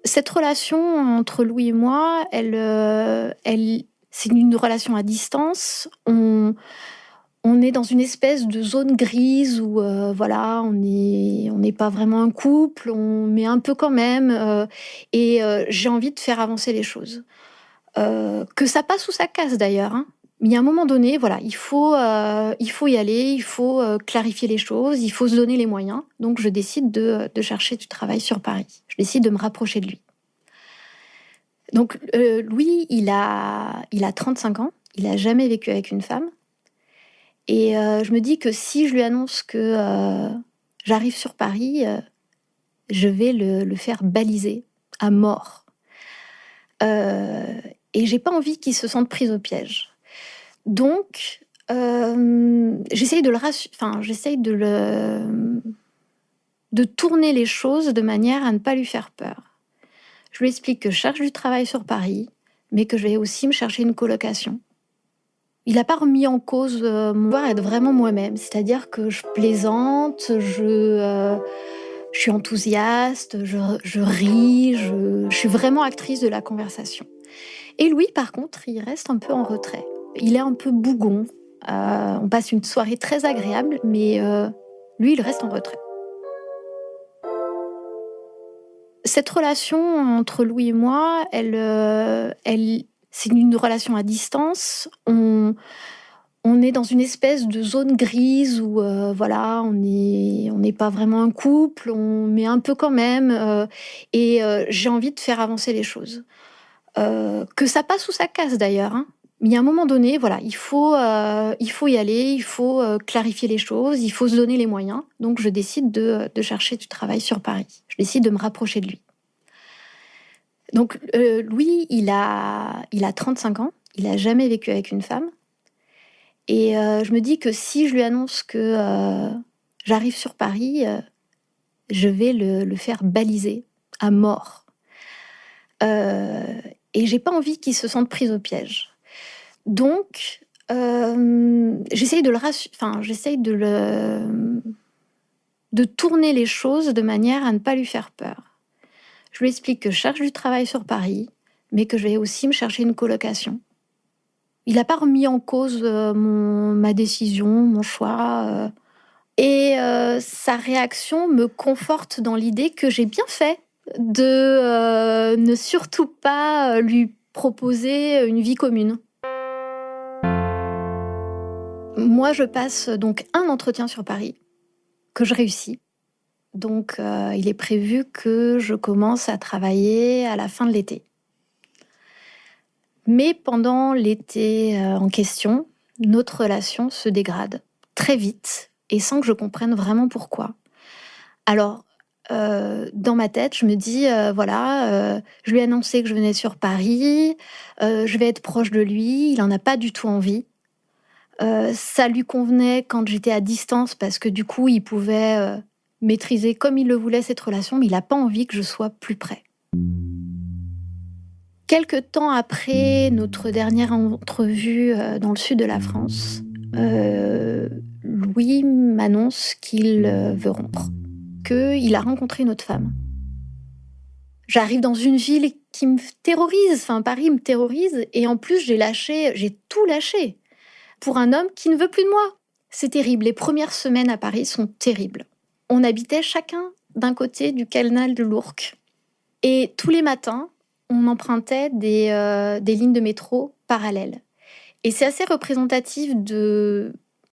Cette relation entre Louis et moi, c'est une relation à distance. On est dans une espèce de zone grise où voilà, on n'est pas vraiment un couple, mais un peu quand même. Et j'ai envie de faire avancer les choses. Que ça passe ou ça casse d'ailleurs, hein. Mais il y a un moment donné, voilà, il faut y aller, il faut clarifier les choses, il faut se donner les moyens. Donc je décide de chercher du travail sur Paris. Je décide de me rapprocher de lui. Donc Louis, il a 35 ans, il n'a jamais vécu avec une femme. Et je me dis que si je lui annonce que j'arrive sur Paris, je vais le faire baliser à mort. Et j'ai pas envie qu'il se sente pris au piège. Donc, j'essaye de tourner les choses de manière à ne pas lui faire peur. Je lui explique que je cherche du travail sur Paris, mais que je vais aussi me chercher une colocation. Il n'a pas remis en cause mon pouvoir être vraiment moi-même. C'est-à-dire que je plaisante, je suis enthousiaste, je ris, je suis vraiment actrice de la conversation. Et Louis, par contre, il reste un peu en retrait. Il est un peu bougon. On passe une soirée très agréable, mais lui, il reste en retrait. Cette relation entre Louis et moi, c'est une relation à distance. On est dans une espèce de zone grise où voilà, on n'est pas vraiment un couple, mais un peu quand même. Et j'ai envie de faire avancer les choses. Que ça passe ou ça casse d'ailleurs, hein. Mais il y a un moment donné, voilà, il faut y aller, il faut clarifier les choses, il faut se donner les moyens. Donc je décide de chercher du travail sur Paris. Je décide de me rapprocher de lui. Donc Louis, il a 35 ans, il n'a jamais vécu avec une femme. Et je me dis que si je lui annonce que j'arrive sur Paris, je vais le faire baliser à mort. Et j'ai pas envie qu'il se sente pris au piège. Donc, j'essaye de tourner les choses de manière à ne pas lui faire peur. Je lui explique que je cherche du travail sur Paris, mais que je vais aussi me chercher une colocation. Il n'a pas remis en cause ma décision, mon choix. Et sa réaction me conforte dans l'idée que j'ai bien fait de ne surtout pas lui proposer une vie commune. Moi, je passe donc un entretien sur Paris que je réussis. Donc, il est prévu que je commence à travailler à la fin de l'été. Mais pendant l'été en question, notre relation se dégrade très vite et sans que je comprenne vraiment pourquoi. Alors, dans ma tête, je me dis, je lui ai annoncé que je venais sur Paris, je vais être proche de lui, il n'en a pas du tout envie. Ça lui convenait quand j'étais à distance parce que du coup, il pouvait maîtriser comme il le voulait cette relation, mais il n'a pas envie que je sois plus près. Quelque temps après notre dernière entrevue dans le sud de la France, Louis m'annonce qu'il veut rompre, qu'il a rencontré une autre femme. J'arrive dans une ville qui me terrorise, Paris me terrorise, et en plus j'ai tout lâché pour un homme qui ne veut plus de moi. C'est terrible, les premières semaines à Paris sont terribles. On habitait chacun d'un côté du canal de l'Ourcq. Et tous les matins, on empruntait des lignes de métro parallèles. Et c'est assez représentatif de